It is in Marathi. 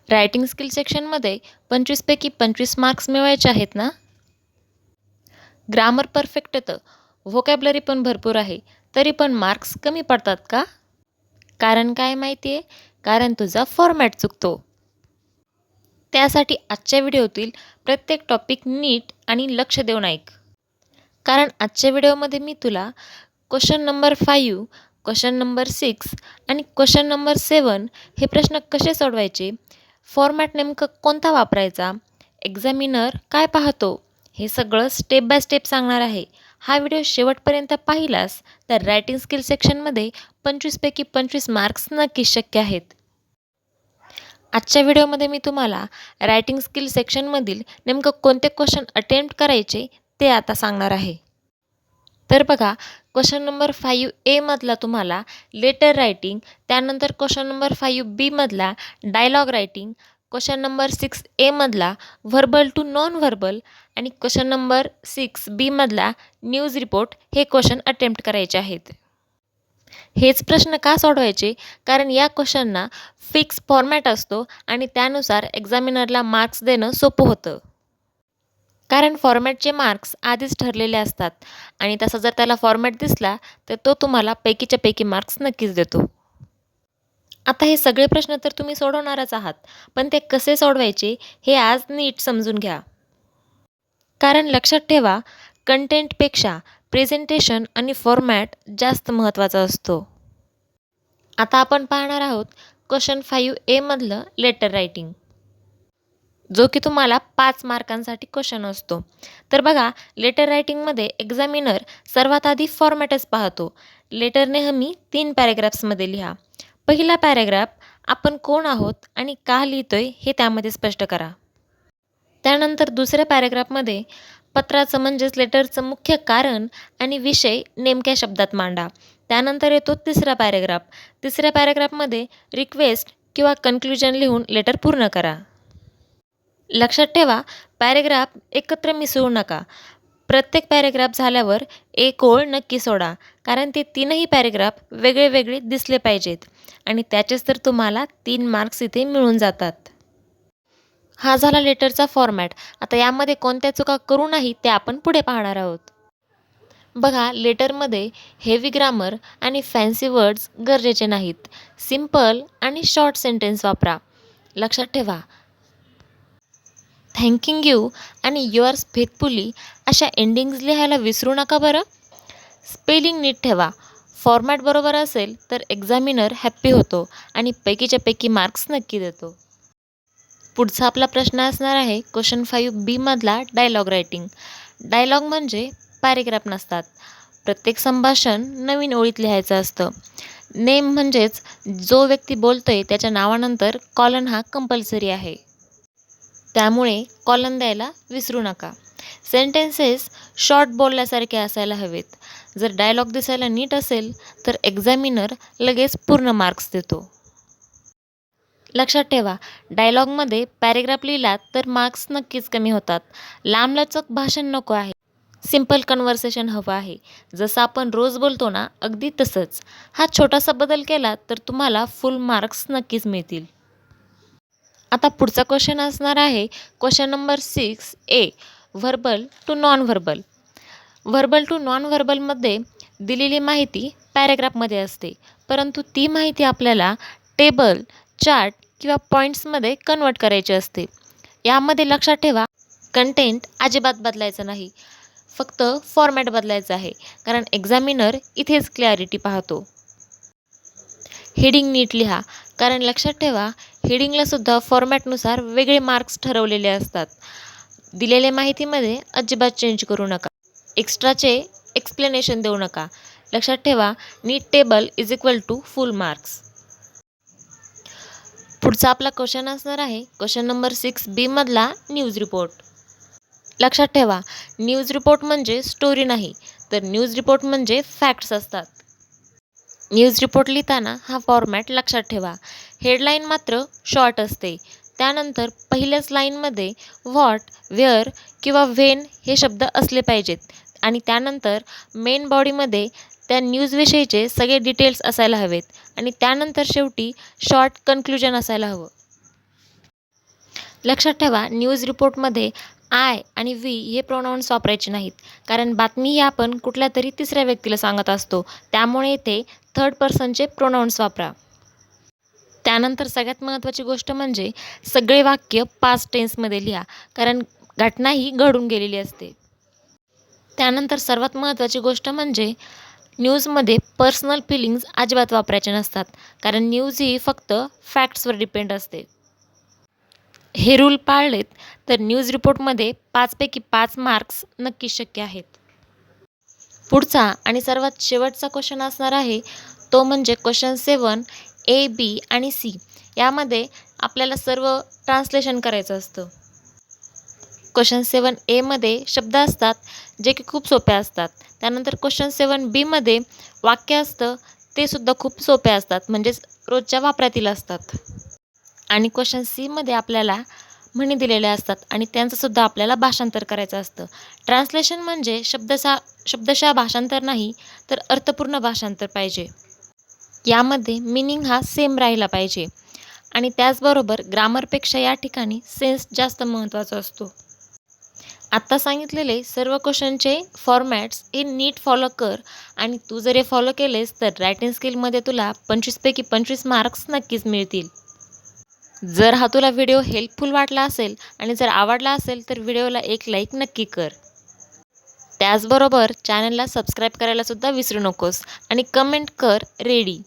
रायटिंग स्किल सेक्शनमध्ये 25 पैकी 25 मार्क्स मिळवायचे आहेत ना? ग्रामर परफेक्ट येतं, व्होकॅब्लरी पण भरपूर आहे, तरी पण मार्क्स कमी पडतात का? कारण काय माहिती आहे? कारण तुझा फॉर्मॅट चुकतो. त्यासाठी आजच्या व्हिडिओतील प्रत्येक टॉपिक नीट आणि लक्ष देऊन ऐक. कारण आजच्या व्हिडिओमध्ये मी तुला क्वेश्चन नंबर 5, क्वेश्चन नंबर 6 आणि क्वेश्चन नंबर 7 हे प्रश्न कसे सोडवायचे, फॉर्मॅट नेमकं कोणता वापरायचा, एक्झामिनर काय पाहतो, हे सगळं स्टेप बाय स्टेप सांगणार आहे. हा व्हिडिओ शेवटपर्यंत पाहिलास तर रायटिंग स्किल सेक्शनमध्ये 25 पैकी 25 मार्क्स नक्कीच शक्य आहेत. आजच्या व्हिडिओमध्ये मी तुम्हाला रायटिंग स्किल सेक्शनमधील नेमकं कोणते क्वेश्चन अटेम्प्ट करायचे ते आता सांगणार आहे. तर बघा, क्वेश्चन नंबर 5A मधला तुम्हाला लेटर रायटिंग, त्यानंतर क्वेश्चन नंबर 5B मधला dialogue writing, question number 6A मधला व्हर्बल टू नॉन व्हर्बल आणि क्वेश्चन नंबर 6B मधला न्यूज रिपोर्ट हे क्वेश्चन अटेम्प्ट करायचे आहेत. हेच प्रश्न का सोडवायचे? कारण या क्वेश्चनना फिक्स फॉर्मॅट असतो आणि त्यानुसार एक्झामिनरला मार्क्स देणं सोपं होतं. कारण फॉर्मॅटचे मार्क्स आधीच ठरलेले असतात आणि तसा जर त्याला फॉर्मॅट दिसला तर तो तुम्हाला पैकीच्या पैकी मार्क्स नक्कीच देतो. आता हे सगळे प्रश्न तर तुम्ही सोडवणारच आहात, पण ते कसे सोडवायचे हे आज नीट समजून घ्या. कारण लक्षात ठेवा, कंटेंटपेक्षा प्रेझेंटेशन आणि फॉर्मॅट जास्त महत्त्वाचा असतो. आता आपण पाहणार आहोत क्वेश्चन 5A मधलं लेटर रायटिंग, जो की तुम्हाला 5 मार्कांसाठी क्वेश्चन असतो. तर बघा, लेटर रायटिंगमध्ये एक्झामिनर सर्वात आधी फॉर्मॅटच पाहतो. लेटर नेहमी 3 पॅरेग्राफ्समध्ये लिहा. पहिला पॅरेग्राफ आपण कोण आहोत आणि का लिहितोय हे त्यामध्ये स्पष्ट करा. त्यानंतर दुसऱ्या पॅरेग्राफमध्ये पत्राचं म्हणजेच लेटरचं मुख्य कारण आणि विषय नेमक्या शब्दात मांडा. त्यानंतर येतो तिसरा पॅरेग्राफ. तिसऱ्या पॅरेग्राफमध्ये रिक्वेस्ट किंवा कन्क्ल्युजन लिहून लेटर पूर्ण करा. लक्षात ठेवा, पॅरेग्राफ एकत्र मिसळू नका. प्रत्येक पॅरेग्राफ झाल्यावर एक ओळ नक्की सोडा, कारण ते 3ही पॅरेग्राफ वेगळे वेगळे दिसले पाहिजेत आणि त्याचेच तर तुम्हाला 3 मार्क्स इथे मिळून जातात. हा झाला लेटरचा फॉर्मॅट. आता यामध्ये कोणत्या चुका करू नये ते आपण पुढे पाहणार आहोत. बघा, लेटरमध्ये हेवी ग्रामर आणि फॅन्सी वर्ड्स गरजेचे नाहीत. सिम्पल आणि शॉर्ट सेंटेन्स वापरा. लक्षात ठेवा, थँकिंग यू आणि युअर्स फेथफुली अशा एंडिंग्ज लिहायला विसरू नका बरं. स्पेलिंग नीट ठेवा. फॉर्मॅट बरोबर असेल तर एक्झामिनर हॅप्पी होतो आणि पैकीच्या पैकी मार्क्स नक्की देतो. पुढचा आपला प्रश्न असणार आहे क्वेश्चन 5B मधला डायलॉग रायटिंग. डायलॉग म्हणजे पॅरेग्राफ नसतात. प्रत्येक संभाषण नवीन ओळीत लिहायचं असतं. नेम म्हणजेच जो व्यक्ती बोलतोय त्याच्या नावानंतर कॉलन हा कंपल्सरी आहे. त्यामुळे कॉलन द्यायला विसरू नका. सेंटेन्सेस शॉर्ट बोलल्यासारखे असायला हवेत. जर डायलॉग दिसायला नीट असेल तर एक्झामिनर लगेच पूर्ण मार्क्स देतो. लक्षात ठेवा, डायलॉगमध्ये पॅरेग्राफ लिहिलात तर मार्क्स नक्कीच कमी होतात. लांबलचक भाषण नको आहे. सिम्पल कन्व्हर्सेशन हवं आहे. जसं आपण रोज बोलतो ना, अगदी तसंच. हा छोटासा बदल केला तर तुम्हाला फुल मार्क्स नक्कीच मिळतील. आता पुढचा क्वेश्चन असणार आहे question number 6A, verbal to non verbal. Verbal to non व्हर्बलमध्ये दिलेली माहिती पॅरेग्राफमध्ये असते, परंतु ती माहिती आपल्याला टेबल, चार्ट किंवा पॉईंट्समध्ये कन्वर्ट करायची असते. यामध्ये लक्षात ठेवा, कंटेंट अजिबात बदलायचं नाही, फक्त फॉर्मॅट बदलायचं आहे, कारण एक्झामिनर इथेच क्लॅरिटी पाहतो. हेडिंग नीट लिहा, कारण लक्षात ठेवा, हेडिंगलासुद्धा फॉर्मॅटनुसार वेगळे मार्क्स ठरवलेले असतात. दिलेल्या माहितीमध्ये अजिबात चेंज करू नका. एक्स्ट्राचे एक्सप्लेनेशन देऊ नका. लक्षात ठेवा, neat table is equal to full marks. पुढचा आपला क्वेश्चन असणार आहे क्वेश्चन नंबर 6B मधला न्यूज रिपोर्ट. लक्षात ठेवा, न्यूज रिपोर्ट म्हणजे स्टोरी नाही, तर न्यूज रिपोर्ट म्हणजे फॅक्ट्स असतात. न्यूज रिपोर्ट लिहिताना हा फॉर्मॅट लक्षात ठेवा. हेडलाईन मात्र शॉर्ट असते. त्यानंतर पहिल्याच लाईनमध्ये व्हॉट, वेअर किंवा व्हेन हे शब्द असले पाहिजेत आणि त्यानंतर मेन बॉडीमध्ये त्या न्यूजविषयीचे सगळे डिटेल्स असायला हवेत आणि त्यानंतर शेवटी शॉर्ट कन्क्ल्युजन असायला हवं. लक्षात ठेवा, न्यूज रिपोर्टमध्ये आय आणि वी हे प्रोनाऊन्स वापरायचे नाहीत, कारण बातमी ही आपण कुठल्या तरी तिसऱ्या व्यक्तीला सांगत असतो, त्यामुळे इथे थर्ड पर्सनचे प्रोनाऊन्स वापरा. त्यानंतर सगळ्यात महत्त्वाची गोष्ट म्हणजे सगळे वाक्य पास्ट टेन्समध्ये लिहा, कारण घटना ही घडून गेलेली असते. त्यानंतर सर्वात महत्त्वाची गोष्ट म्हणजे न्यूजमध्ये पर्सनल फिलिंग्ज अजिबात वापरायचे नसतात, कारण न्यूज ही फक्त फॅक्ट्सवर डिपेंड असते. हे रूल पाळलेत तर न्यूज रिपोर्टमध्ये 5 पैकी 5 मार्क्स नक्कीच शक्य आहेत. पुढचा आणि सर्वात शेवटचा क्वेश्चन असणार आहे तो म्हणजे क्वेश्चन 7 ए, बी आणि सी. यामध्ये आपल्याला सर्व ट्रान्सलेशन करायचं असतं. क्वेश्चन 7 एमध्ये शब्द असतात जे की खूप सोपे असतात. त्यानंतर क्वेश्चन 7 बीमध्ये वाक्य असतं, ते सुद्धा खूप सोपे असतात, म्हणजेच रोजच्या वापरातील असतात. आणि क्वेश्चन सीमध्ये आपल्याला म्हणी दिलेल्या असतात आणि त्यांचंसुद्धा आपल्याला भाषांतर करायचं असतं. ट्रान्सलेशन म्हणजे शब्दशः भाषांतर नाही, तर अर्थपूर्ण भाषांतर पाहिजे. यामध्ये मीनिंग हा सेम राहिला पाहिजे आणि त्याचबरोबर ग्रामरपेक्षा या ठिकाणी सेन्स जास्त महत्त्वाचा असतो. आत्ता सांगितलेले सर्व क्वेश्चनचे फॉर्मॅट्स हे नीट फॉलो कर आणि तू जर हे फॉलो केलेस तर रायटिंग स्किलमध्ये तुला 25 पैकी 25 मार्क्स नक्कीच मिळतील. जर हा तुला व्हिडिओ हेल्पफुल वाटला असेल आणि जर आवडला असेल तर व्हिडिओला एक लाईक नक्की कर. त्याचबरोबर चॅनलला सबस्क्राईब करायला सुद्धा विसरू नकोस आणि कमेंट कर रेडी.